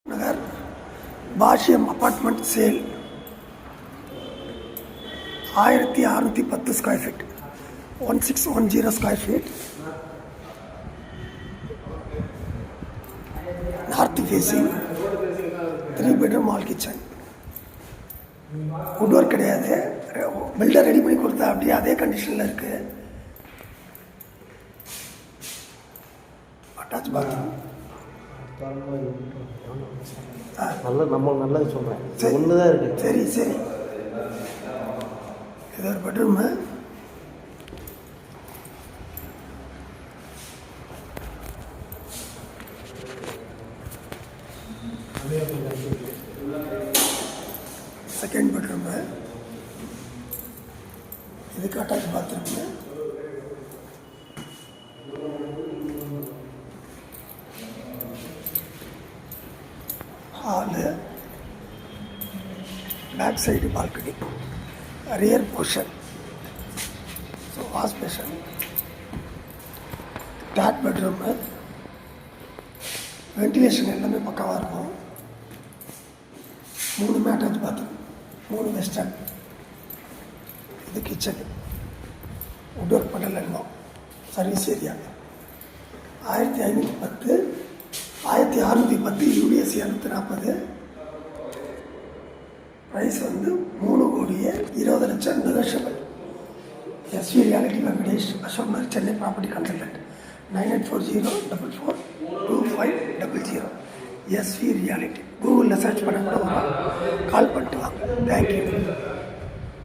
நகர் Bashyam apartment sale 1610 square feet 1610 square feet north facing 3 bedroom hall kitchen. Wood work கிடையாது, builder ready பண்ணி கொடுத்தா அப்படியே அதே கண்டிஷனில் இருக்குது. அட்டாச் பாத்ரூம் நல்லது சொல்கிறேன். ஒன்று தான் இருக்குது. சரி இது ஒரு பெட்ரூமு. செகண்ட் பெட்ரூமு, இதுக்கு attach bathroom. Hall, back side balcony, rear portion, so wash basin. Third bedroom, ventilation எல்லாமே பக்காவாக இருக்கும். 3 அட்டாச் பாத்ரூம், 3 வெஸ்டர்ன். இது கிச்சன், வுட் ஒர்க் பண்ணல இன்னும். Service area 1510, 1610 UDSC 240. ப்ரைஸ் வந்து 3,20,00,000 நெகோஷியபிள். SV reality Venkatesh, Ashok Nagar, Chennai property கன்சல்டன்ட். 9840-442500. எஸ்வி ரியாலிட்டி கூகுளில் சர்ச் பண்ண கூட வரும். கால் பண்ணிட்டு வாங்க. தேங்க்யூ.